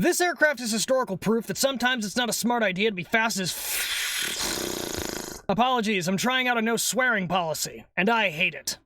This aircraft is historical proof that sometimes it's not a smart idea to be fast as Apologies, I'm trying out a no swearing policy, and I hate it.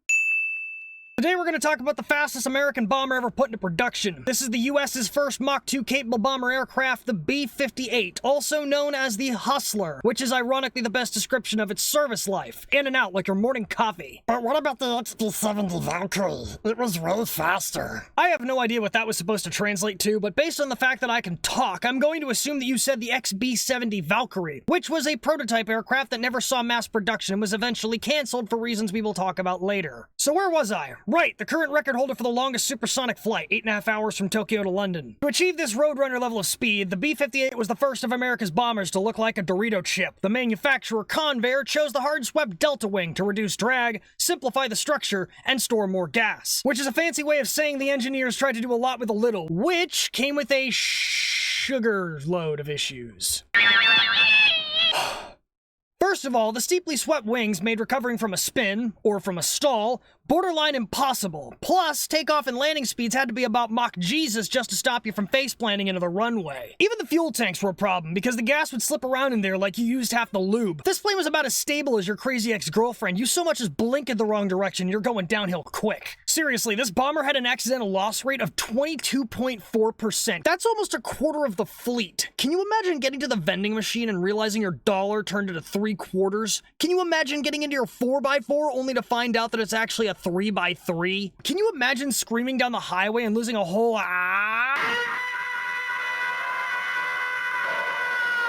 Today we're going to talk about the fastest American bomber ever put into production. This is the US's first Mach 2 capable bomber aircraft, the B-58, also known as the Hustler, which is ironically the best description of its service life. In and out like your morning coffee. But what about the XB-70 Valkyrie? It was way faster. I have no idea what that was supposed to translate to, but based on the fact that I can talk, I'm going to assume that you said the XB-70 Valkyrie, which was a prototype aircraft that never saw mass production and was eventually cancelled for reasons we will talk about later. So where was I? Right, the current record holder for the longest supersonic flight, 8.5 hours from Tokyo to London. To achieve this Roadrunner level of speed, the B-58 was the first of America's bombers to look like a Dorito chip. The manufacturer Convair chose the hard-swept delta wing to reduce drag, simplify the structure, and store more gas. Which is a fancy way of saying the engineers tried to do a lot with a little, which came with a sugar load of issues. First of all, the steeply swept wings made recovering from a spin, or from a stall, borderline impossible. Plus, takeoff and landing speeds had to be about Mach Jesus just to stop you from face planting into the runway. Even the fuel tanks were a problem, because the gas would slip around in there like you used half the lube. This plane was about as stable as your crazy ex-girlfriend. You so much as blink in the wrong direction, you're going downhill quick. Seriously, this bomber had an accidental loss rate of 22.4%. That's almost a quarter of the fleet. Can you imagine getting to the vending machine and realizing your dollar turned into 3/4? Can you imagine getting into your 4x4 only to find out that it's actually a 3x3? Can you imagine screaming down the highway and losing a whole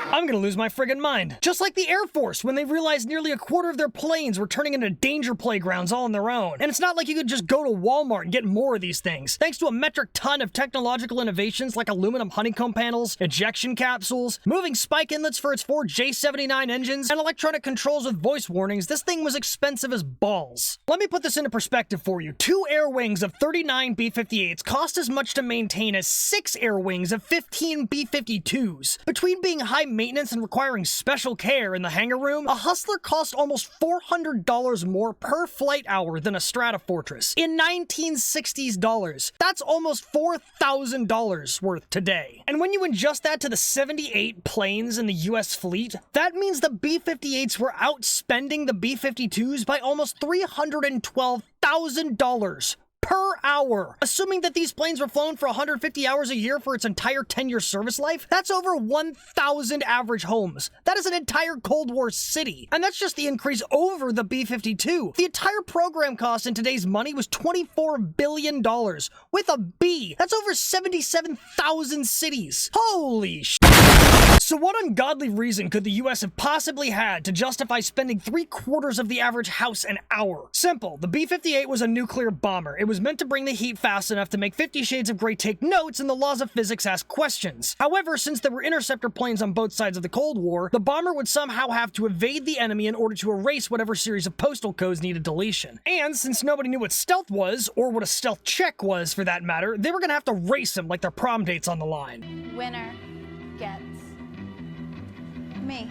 I'm gonna lose my friggin' mind. Just like the Air Force when they realized nearly a quarter of their planes were turning into danger playgrounds all on their own. And it's not like you could just go to Walmart and get more of these things. Thanks to a metric ton of technological innovations like aluminum honeycomb panels, ejection capsules, moving spike inlets for its 4 J79 engines, and electronic controls with voice warnings, this thing was expensive as balls. Let me put this into perspective for you. 2 air wings of 39 B-58s cost as much to maintain as 6 air wings of 15 B-52s. Between being high maintenance and requiring special care in the hangar room, a Hustler cost almost $400 more per flight hour than a Stratofortress. In 1960s dollars, that's almost $4,000 worth today. And when you adjust that to the 78 planes in the US fleet, that means the B-58s were outspending the B-52s by almost $312,000 per hour. Assuming that these planes were flown for 150 hours a year for its entire 10-year service life, that's over 1,000 average homes. That is an entire Cold War city. And that's just the increase over the B-52. The entire program cost in today's money was $24 billion. With a B, that's over 77,000 cities. Holy sh**. So what ungodly reason could the US have possibly had to justify spending 3/4 of the average house an hour? Simple. The B-58 was a nuclear bomber. It was meant to bring the heat fast enough to make 50 Shades of Grey take notes and the laws of physics ask questions. However, since there were interceptor planes on both sides of the Cold War, the bomber would somehow have to evade the enemy in order to erase whatever series of postal codes needed deletion. And since nobody knew what stealth was, or what a stealth check was for that matter, they were gonna have to race him like their prom date's on the line. Winner gets me.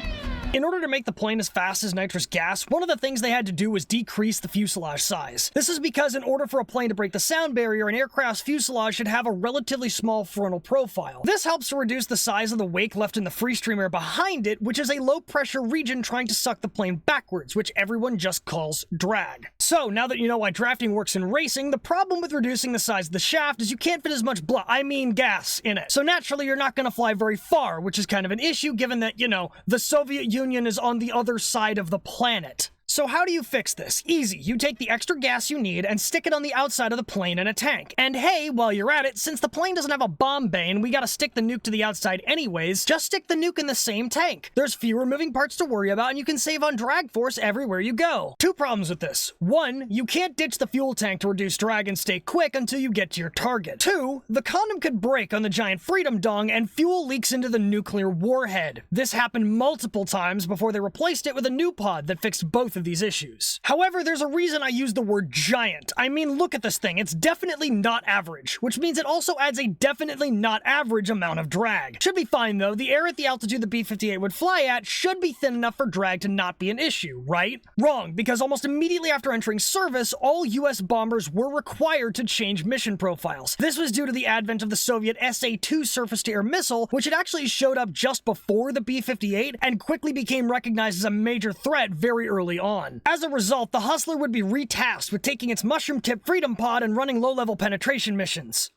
In order to make the plane as fast as nitrous gas, one of the things they had to do was decrease the fuselage size. This is because in order for a plane to break the sound barrier, an aircraft's fuselage should have a relatively small frontal profile. This helps to reduce the size of the wake left in the freestream air behind it, which is a low-pressure region trying to suck the plane backwards, which everyone just calls drag. So, now that you know why drafting works in racing, the problem with reducing the size of the shaft is you can't fit as much gas in it. So naturally, you're not going to fly very far, which is kind of an issue given that, you know, the Soviet Union is on the other side of the planet. So how do you fix this? Easy. You take the extra gas you need and stick it on the outside of the plane in a tank. And hey, while you're at it, since the plane doesn't have a bomb bay and we gotta stick the nuke to the outside anyways, just stick the nuke in the same tank. There's fewer moving parts to worry about and you can save on drag force everywhere you go. 2 problems with this. 1, you can't ditch the fuel tank to reduce drag and stay quick until you get to your target. 2, the condom could break on the giant Freedom Dong and fuel leaks into the nuclear warhead. This happened multiple times before they replaced it with a new pod that fixed both both of these issues. However, there's a reason I use the word giant. I mean, look at this thing. It's definitely not average, which means it also adds a definitely not average amount of drag. Should be fine though. The air at the altitude the B-58 would fly at should be thin enough for drag to not be an issue, right? Wrong, because almost immediately after entering service, all US bombers were required to change mission profiles. This was due to the advent of the Soviet SA-2 surface-to-air missile, which had actually showed up just before the B-58 and quickly became recognized as a major threat very early on. As a result, the Hustler would be retasked with taking its mushroom-tipped Freedom Pod and running low-level penetration missions.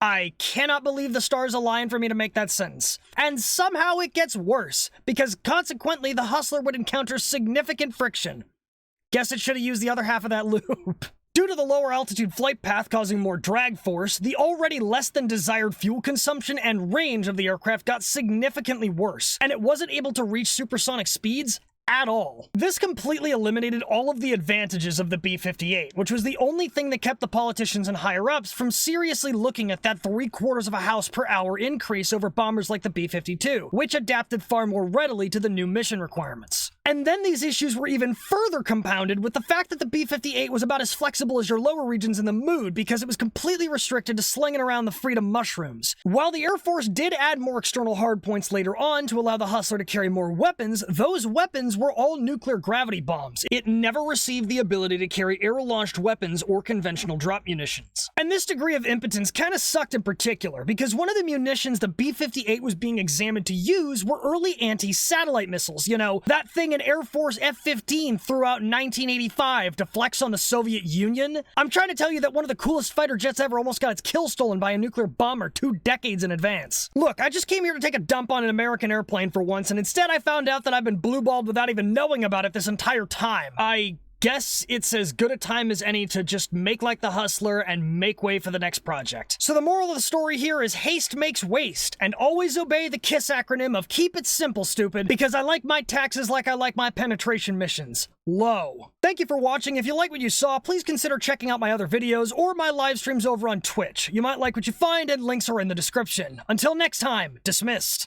I cannot believe the stars align for me to make that sentence. And somehow it gets worse, because consequently the Hustler would encounter significant friction. Guess it should have used the other half of that loop. Due to the lower altitude flight path causing more drag force, the already less than desired fuel consumption and range of the aircraft got significantly worse, and it wasn't able to reach supersonic speeds at all. This completely eliminated all of the advantages of the B-58, which was the only thing that kept the politicians and higher-ups from seriously looking at that 3/4 of a house per hour increase over bombers like the B-52, which adapted far more readily to the new mission requirements. And then these issues were even further compounded with the fact that the B-58 was about as flexible as your lower regions in the mood because it was completely restricted to slinging around the Freedom mushrooms. While the Air Force did add more external hardpoints later on to allow the Hustler to carry more weapons, those weapons were all nuclear gravity bombs. It never received the ability to carry air-launched weapons or conventional drop munitions. And this degree of impotence kinda sucked in particular, because one of the munitions the B-58 was being examined to use were early anti-satellite missiles, you know, that thing an Air Force F-15 threw out in 1985 to flex on the Soviet Union. I'm trying to tell you that one of the coolest fighter jets ever almost got its kill stolen by a nuclear bomber 2 decades in advance. Look, I just came here to take a dump on an American airplane for once, and instead I found out that I've been blueballed without even knowing about it this entire time. I guess it's as good a time as any to just make like the Hustler and make way for the next project. So the moral of the story here is haste makes waste, and always obey the KISS acronym of keep it simple, stupid, because I like my taxes like I like my penetration missions. Low. Thank you for watching. If you like what you saw, please consider checking out my other videos or my live streams over on Twitch. You might like what you find, and links are in the description. Until next time, dismissed.